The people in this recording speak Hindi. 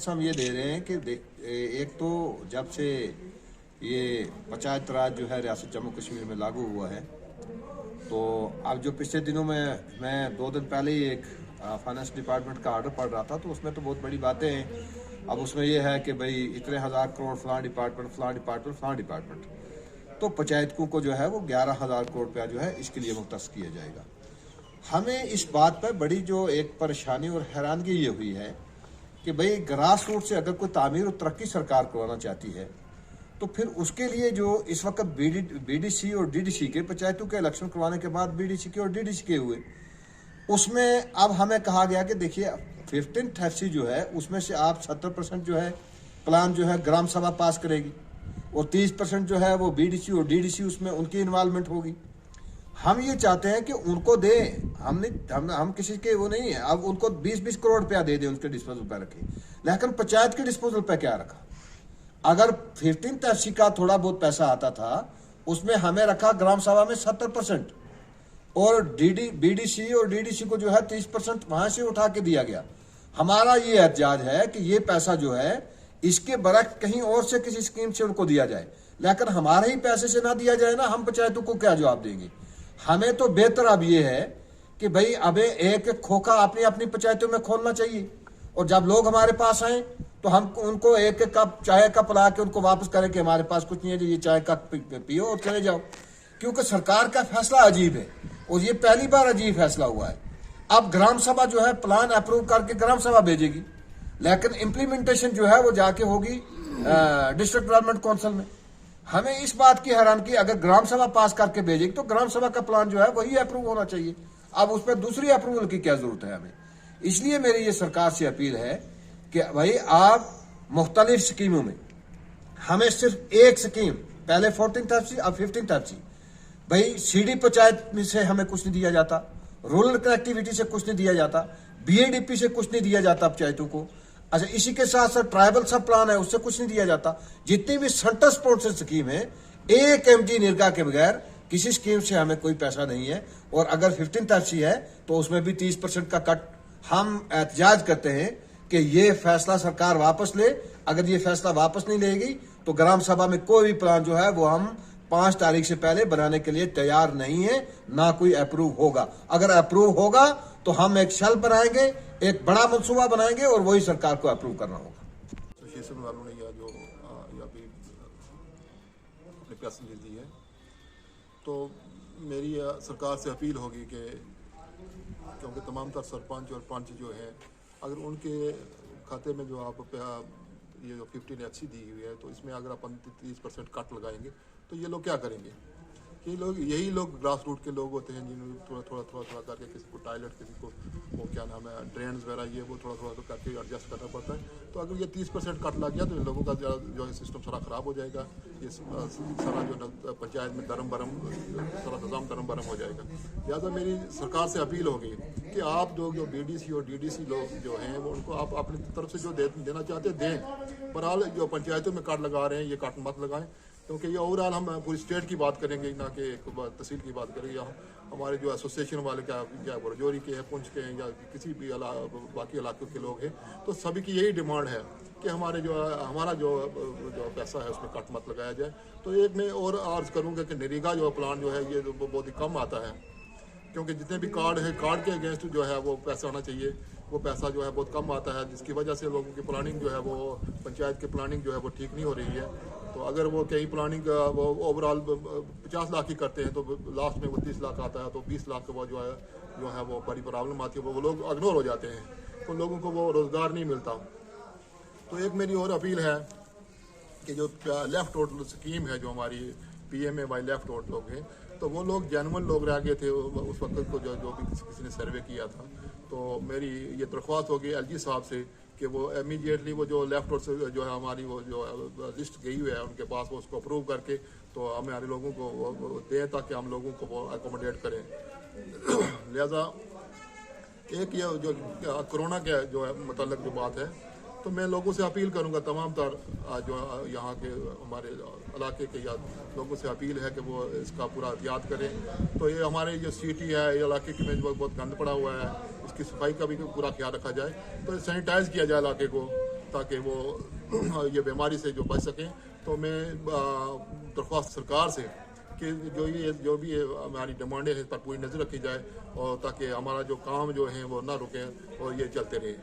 हम ये दे रहे हैं कि एक तो जब से ये पंचायत राज जो है रियासत जम्मू कश्मीर में लागू हुआ है, तो अब जो पिछले दिनों में मैं 2 दिन पहले ही एक फाइनेंस डिपार्टमेंट का ऑर्डर पढ़ रहा था, तो उसमें तो बहुत बड़ी बातें हैं। अब उसमें यह है कि भाई इतने हज़ार करोड़ फलां डिपार्टमेंट, तो पंचायतों को जो है वो 11,000 करोड़ रुपया जो है इसके लिए मुख्तस किया जाएगा। हमें इस बात पर बड़ी जो एक परेशानी और हैरानगी ये हुई है कि भाई ग्रास रूट से अगर कोई तामीर और तरक्की सरकार करवाना चाहती है, तो फिर उसके लिए जो इस वक्त बीडीसी और डीडीसी के पंचायतों के इलेक्शन करवाने के बाद बीडीसी के और डीडीसी के हुए, उसमें अब हमें कहा गया कि देखिए 15th FC जो है उसमें से आप 70% जो है प्लान जो है ग्राम सभा पास करेगी और 30% जो है वो बीडीसी और डीडीसी उसमें उनकी इन्वॉल्वमेंट होगी। हम ये चाहते हैं कि उनको दें, हम किसी के वो नहीं है, अब उनको 20-20 करोड़ रुपया दे दें, उनके डिस्पोजल पे रखें, लेकिन पंचायत के डिस्पोजल पे क्या रखा? अगर 15th FC का थोड़ा बहुत पैसा आता था उसमें हमें रखा ग्राम सभा में 70% और बीडीसी और डीडीसी को जो है 30% वहां से उठा के दिया गया। हमारा ये एहतजाज है कि ये पैसा जो है इसके बरक कहीं और से किसी स्कीम से उनको दिया जाए, लेकिन हमारे ही पैसे से ना दिया जाए ना, हम पंचायतों को क्या जवाब देंगे? हमें तो बेहतर अब ये है कि भाई अब एक खोखा अपनी अपनी पंचायतों में खोलना चाहिए, और जब लोग हमारे पास आए तो हम उनको एक कप चाय का पिला के उनको वापस करें कि हमारे पास कुछ नहीं है, ये चाय का पियो और चले जाओ। क्योंकि सरकार का फैसला अजीब है और ये पहली बार अजीब फैसला हुआ है। अब ग्राम सभा जो है प्लान अप्रूव करके ग्राम सभा भेजेगी, लेकिन इम्प्लीमेंटेशन जो है वो जाके होगी डिस्ट्रिक्ट डेवलपमेंट काउंसिल में। हमें इस बात की हैरानगी, अगर ग्राम सभा पास करके भेजेगी तो ग्राम सभा का प्लान जो है वही अप्रूव होना चाहिए। अब उस पर दूसरी अप्रूवल की क्या जरूरत है हमें? इसलिए मेरी ये सरकार से अपील है कि भाई आप मुख्तलिफ स्कीमों में हमें सिर्फ एक स्कीम, पहले 14th FC अब 15th FC, भाई सीडी पंचायत से हमें कुछ नहीं दिया जाता, रूरल कनेक्टिविटी से कुछ नहीं दिया जाता, BADP से कुछ नहीं दिया जाता पंचायतों को। अच्छा, इसी के साथ साथ ट्राइबल सब प्लान है उससे कुछ नहीं दिया जाता। जितनी भी सेंटर स्पॉन्सर्ड स्कीम है, एक MG निर्गा के बगैर किसी स्कीम से हमें कोई पैसा नहीं है। और अगर 15th FC है तो उसमें भी 30% का कट। हम एहतजाज करते हैं कि ये फैसला सरकार वापस ले। अगर ये फैसला वापस नहीं लेगी तो ग्राम सभा में कोई भी प्लान जो है वो हम 5 तारीख से पहले बनाने के लिए तैयार नहीं है, ना कोई अप्रूव होगा। अगर अप्रूव होगा तो हम एक शेल बनाएंगे, एक बड़ा मंसूबा बनाएंगे और वही सरकार को अप्रूव करना होगा। एसोसिएशन वालों ने या जो अभी अपनी प्रेस रिलीज दी है, तो मेरी सरकार से अपील होगी कि क्योंकि तमाम तर सरपंच और पंच जो है, अगर उनके खाते में जो आप ये जो 15 FC दी हुई है, तो इसमें अगर अपन 30% कट लगाएंगे तो ये लोग क्या करेंगे? यही लोग ग्रास रूट के लोग होते हैं जिन्होंने थोड़ा करके किसी को टॉयलेट, किसी को वो क्या नाम है ड्रेन्स वगैरह, ये वो थोड़ा करके एडजस्ट करना पड़ता है। तो अगर ये 30% कट लग गया तो इन लोगों का जो है सिस्टम सारा ख़राब हो जाएगा। ये सारा जो पंचायत में सारा निज़ाम दरम बरम हो जाएगा। लिहाजा मेरी सरकार से अपील होगी कि आप जो BDC और DDC लोग जो हैं वो उनको आप अपनी तरफ से जो देना चाहते हैं दें। बहरहाल जो पंचायतों में कट लगा रहे हैं ये कट मत लगाएं, क्योंकि ये ओवरऑल हम पूरी स्टेट की बात करेंगे, ना कि एक तहसील की बात करेंगे। हमारे जो एसोसिएशन वाले क्या रजौरी के हैं, पुंछ के हैं, या किसी भी बाकी इलाकों के लोग हैं, तो सभी की यही डिमांड है कि हमारा जो पैसा है उसमें कट मत लगाया जाए। तो एक मैं और अर्ज करूँगा कि नरेगा जो प्लान जो है ये बहुत ही कम आता है, क्योंकि जितने भी कार्ड है, कार्ड के अगेंस्ट जो है वो पैसा आना चाहिए, वो पैसा जो है बहुत कम आता है, जिसकी वजह से लोगों की प्लानिंग जो है वो पंचायत की प्लानिंग जो है वो ठीक नहीं हो रही है। तो अगर वो कहीं प्लानिंग वो ओवरऑल 50 लाख की करते हैं तो लास्ट में वो 30 लाख आता है, तो 20 लाख का वो जो है वो बड़ी प्रॉब्लम आती है, वो लोग इग्नोर हो जाते हैं, तो लोगों को वो रोज़गार नहीं मिलता। तो एक मेरी और अपील है कि जो लेफ्ट आउट स्कीम है, जो हमारी PMAY लेफ्ट आउट लोग हैं, तो वो लोग जेन्युइन लोग रह गए थे उस वक्त को, जो भी किसी ने सर्वे किया था। तो मेरी ये दरख्वास्त होगी LG साहब से कि वो इमीडिएटली वो जो लेफ्ट आउट से जो है हमारी वो जो लिस्ट गई हुई है उनके पास, वो उसको अप्रूव करके तो हमारे लोगों को दें, ताकि हम लोगों को वो अकोमोडेट करें। लिहाजा एक ये जो कोरोना के जो है मतलब जो बात है, तो मैं लोगों से अपील करूंगा, तमाम तर जो यहाँ के हमारे इलाके के या लोगों से अपील है कि वो इसका पूरा एहतियात करें। तो ये हमारे जो सिटी है, ये इलाके की में बहुत गंद पड़ा हुआ है, इसकी सफाई का भी पूरा ख्याल रखा जाए, तो सैनिटाइज़ किया जाए इलाके को। ताकि वो ये बीमारी से जो बच सकें। तो मैं दरख्वास्त सरकार से कि जो भी हमारी डिमांडें हैं इस पर पूरी नज़र रखी जाए और ताकि हमारा जो काम जो है वो ना रुके और ये चलते रहे।